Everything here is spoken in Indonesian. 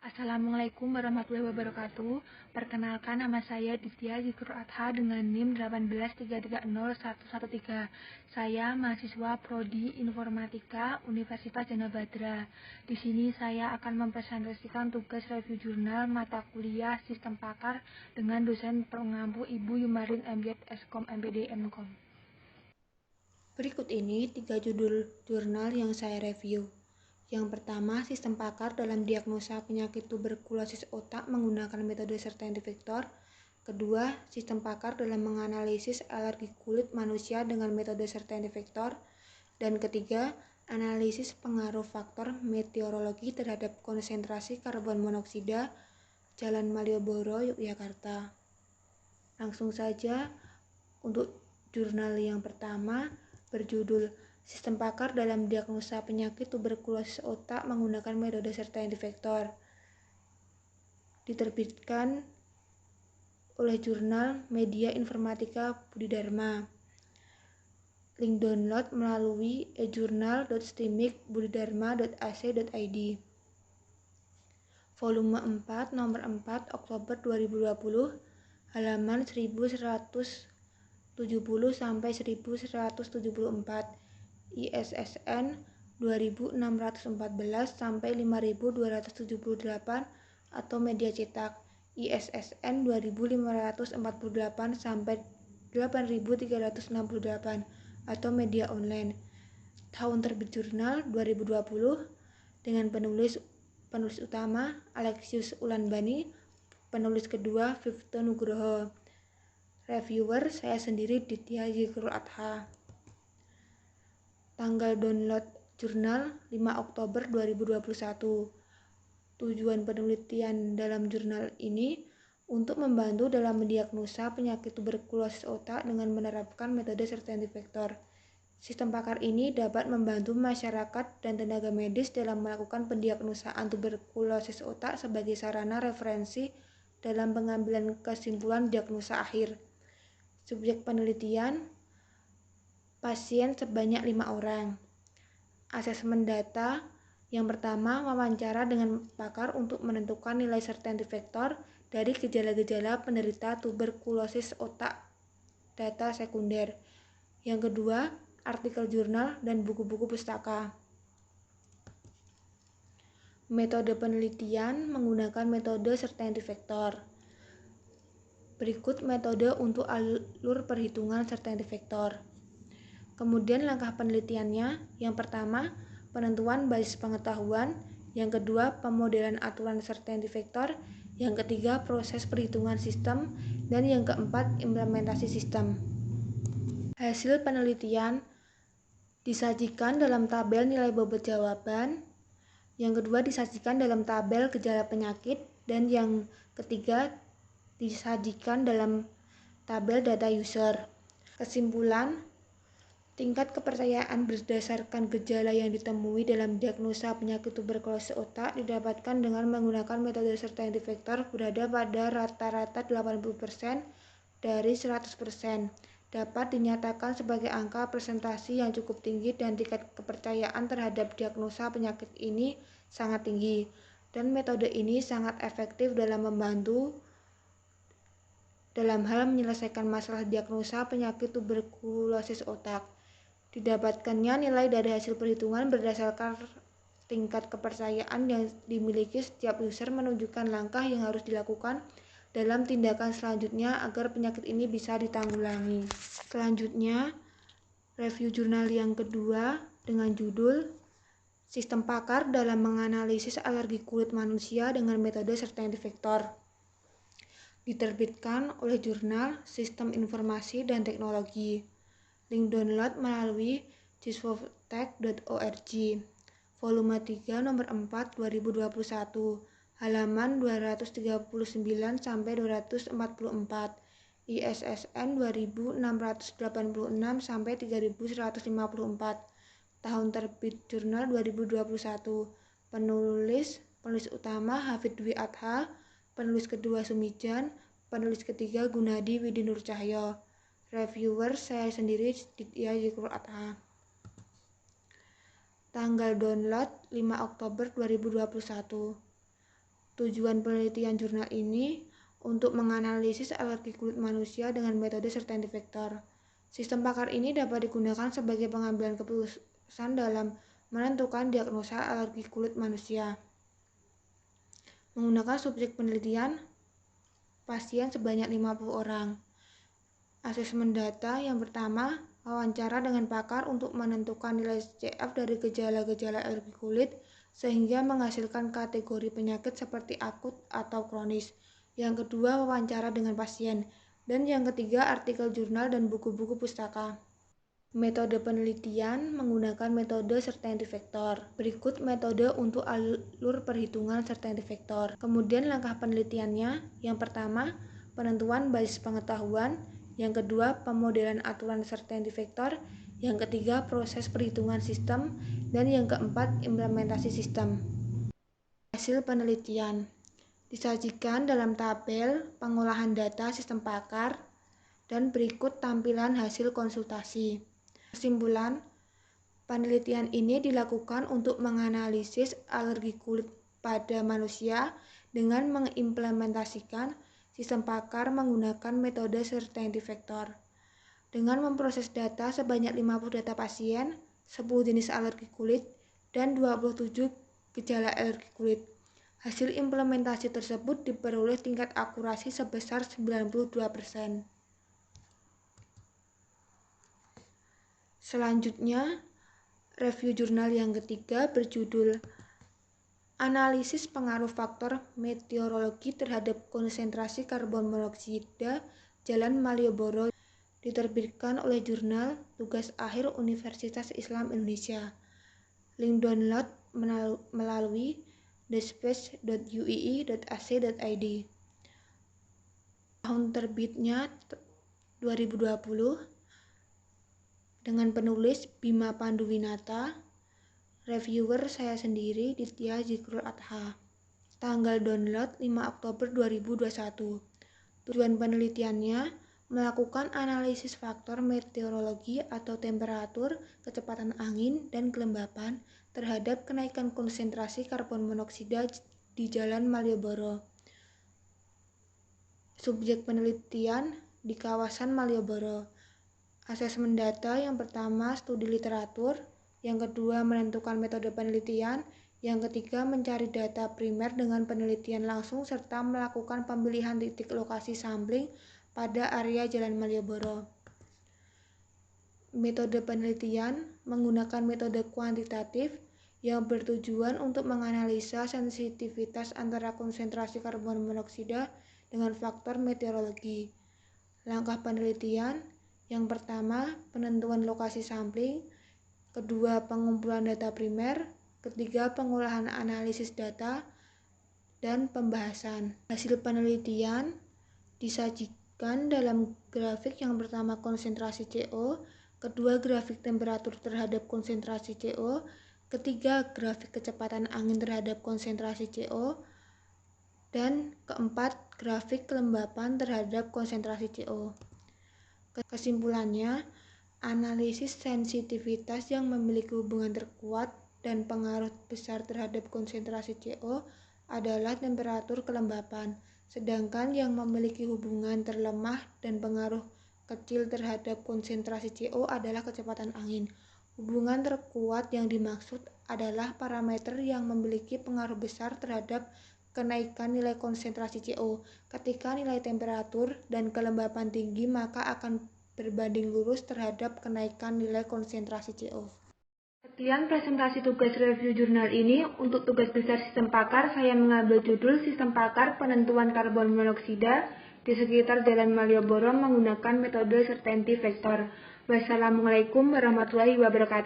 Assalamualaikum warahmatullahi wabarakatuh. Perkenalkan, nama saya Ditya Zikrul Adha dengan NIM 183301113. Saya mahasiswa Prodi Informatika Universitas Jana Badra. Di sini saya akan mempresentasikan tugas review jurnal mata kuliah Sistem Pakar dengan dosen pengampu Ibu Yumarin MYet Eskom MPD Mkom. Berikut ini 3 judul jurnal yang saya review. Yang pertama, Sistem Pakar dalam diagnosa penyakit tuberkulosis otak menggunakan metode Certainty Vector. Kedua, Sistem Pakar dalam menganalisis alergi kulit manusia dengan metode Certainty Vector. Dan ketiga, analisis pengaruh faktor meteorologi terhadap konsentrasi karbon monoksida Jalan Malioboro, Yogyakarta. Langsung saja untuk jurnal yang pertama, berjudul Sistem Pakar dalam diagnosa penyakit tuberkulosis otak menggunakan metode Certainty Vector. Diterbitkan oleh jurnal Media Informatika Budi Dharma. Link download melalui e-journal.stimik.budidharma.ac.id. Volume 4, nomor 4, Oktober 2020, halaman 1170 sampai 1174. ISSN 2614 sampai 5278 atau media cetak. ISSN 2548 sampai 8368 atau media online. Tahun terbit jurnal 2020 dengan penulis utama Alexius Ulanbani, penulis kedua Vivto Nugroho. Reviewer saya sendiri Ditya Zikrul Adha. Tanggal download jurnal 5 Oktober 2021. Tujuan penelitian dalam jurnal ini untuk membantu dalam mendiagnosa penyakit tuberkulosis otak dengan menerapkan metode Certainty Vector. Sistem Pakar ini dapat membantu masyarakat dan tenaga medis dalam melakukan pendiagnosaan tuberkulosis otak sebagai sarana referensi dalam pengambilan kesimpulan diagnosa akhir. Subjek penelitian pasien sebanyak 5 orang. Asesmen data yang pertama, wawancara dengan pakar untuk menentukan nilai Certainty Vector dari gejala-gejala penderita tuberkulosis otak. Data sekunder. Yang kedua, artikel jurnal dan buku-buku pustaka. Metode penelitian menggunakan metode Certainty Vector. Berikut metode untuk alur perhitungan Certainty Vector. Kemudian langkah penelitiannya, yang pertama, penentuan basis pengetahuan, yang kedua, pemodelan aturan Certainty Vector, yang ketiga, proses perhitungan sistem, dan yang keempat, implementasi sistem. Hasil penelitian disajikan dalam tabel nilai bobot jawaban, yang kedua disajikan dalam tabel gejala penyakit, dan yang ketiga disajikan dalam tabel data user. Kesimpulan, tingkat kepercayaan berdasarkan gejala yang ditemui dalam diagnosa penyakit tuberkulosis otak didapatkan dengan menggunakan metode Certainty Vector berada pada rata-rata 80% dari 100%. Dapat dinyatakan sebagai angka presentasi yang cukup tinggi dan tingkat kepercayaan terhadap diagnosa penyakit ini sangat tinggi. Dan metode ini sangat efektif dalam membantu dalam hal menyelesaikan masalah diagnosa penyakit tuberkulosis otak. Didapatkannya nilai dari hasil perhitungan berdasarkan tingkat kepercayaan yang dimiliki setiap user menunjukkan langkah yang harus dilakukan dalam tindakan selanjutnya agar penyakit ini bisa ditanggulangi. Selanjutnya, review jurnal yang kedua dengan judul Sistem Pakar dalam menganalisis alergi kulit manusia dengan metode Certainty Vector. Diterbitkan oleh jurnal Sistem Informasi dan Teknologi. Link download melalui ciswoftek.org. Volume 3 nomor 4 2021, halaman 239 sampai 244. ISSN 2686 sampai 3154. Tahun terbit jurnal 2021. Penulis utama Hafid Dwi Adha, penulis kedua Sumijan, penulis ketiga Gunadi Widi Nur Cahyo. Reviewer saya sendiri Ditya Zikrul Adha. Tanggal download 5 Oktober 2021. Tujuan penelitian jurnal ini untuk menganalisis alergi kulit manusia dengan metode certainty vector. Sistem pakar ini dapat digunakan sebagai pengambilan keputusan dalam menentukan diagnosa alergi kulit manusia. Menggunakan subjek penelitian pasien sebanyak 50 orang. Asesmen data yang pertama, wawancara dengan pakar untuk menentukan nilai CF dari gejala-gejala alergi kulit sehingga menghasilkan kategori penyakit seperti akut atau kronis. Yang kedua, wawancara dengan pasien. Dan yang ketiga, artikel jurnal dan buku-buku pustaka. Metode penelitian menggunakan metode certainty vector. Berikut metode untuk alur perhitungan certainty vector. Kemudian langkah penelitiannya, yang pertama, penentuan basis pengetahuan. Yang kedua, pemodelan aturan certainty vector. Yang ketiga, proses perhitungan sistem. Dan yang keempat, implementasi sistem. Hasil penelitian disajikan dalam tabel pengolahan data sistem pakar dan berikut tampilan hasil konsultasi. Kesimpulan, penelitian ini dilakukan untuk menganalisis alergi kulit pada manusia dengan mengimplementasikan sistem pakar menggunakan metode certainty vector. Dengan memproses data sebanyak 50 data pasien, 10 jenis alergi kulit, dan 27 gejala alergi kulit. Hasil implementasi tersebut diperoleh tingkat akurasi sebesar 92%. Selanjutnya, review jurnal yang ketiga berjudul Analisis Pengaruh Faktor Meteorologi Terhadap Konsentrasi Karbon Monoksida Jalan Malioboro, diterbitkan oleh jurnal Tugas Akhir Universitas Islam Indonesia. Link download melalui thespace.uii.ac.id. Tahun terbitnya 2020. Dengan penulis Bima Panduwinata, reviewer saya sendiri Ditya Zikrul Adha. Tanggal download 5 Oktober 2021. Tujuan penelitiannya melakukan analisis faktor meteorologi atau temperatur, kecepatan angin, dan kelembapan terhadap kenaikan konsentrasi karbon monoksida di Jalan Malioboro. Subjek penelitian di kawasan Malioboro. Asesmen data yang pertama, studi literatur. Yang kedua, menentukan metode penelitian. Yang ketiga, mencari data primer dengan penelitian langsung serta melakukan pemilihan titik lokasi sampling pada area Jalan Malioboro. Metode penelitian menggunakan metode kuantitatif yang bertujuan untuk menganalisa sensitivitas antara konsentrasi karbon monoksida dengan faktor meteorologi. Langkah penelitian yang pertama, penentuan lokasi sampling. Kedua, pengumpulan data primer. Ketiga, pengolahan analisis data dan pembahasan. Hasil penelitian disajikan dalam grafik yang pertama konsentrasi CO, kedua grafik temperatur terhadap konsentrasi CO, ketiga grafik kecepatan angin terhadap konsentrasi CO, dan keempat grafik kelembapan terhadap konsentrasi CO. Kesimpulannya, analisis sensitivitas yang memiliki hubungan terkuat dan pengaruh besar terhadap konsentrasi CO adalah temperatur kelembapan, sedangkan yang memiliki hubungan terlemah dan pengaruh kecil terhadap konsentrasi CO adalah kecepatan angin. Hubungan terkuat yang dimaksud adalah parameter yang memiliki pengaruh besar terhadap kenaikan nilai konsentrasi CO. Ketika nilai temperatur dan kelembapan tinggi, maka akan berbanding lurus terhadap kenaikan nilai konsentrasi CO. Sekian presentasi tugas review jurnal ini. Untuk tugas besar sistem pakar, saya mengambil judul Sistem Pakar Penentuan Karbon Monoksida di sekitar Jalan Malioboro menggunakan metode certainty vector. Wassalamualaikum warahmatullahi wabarakatuh.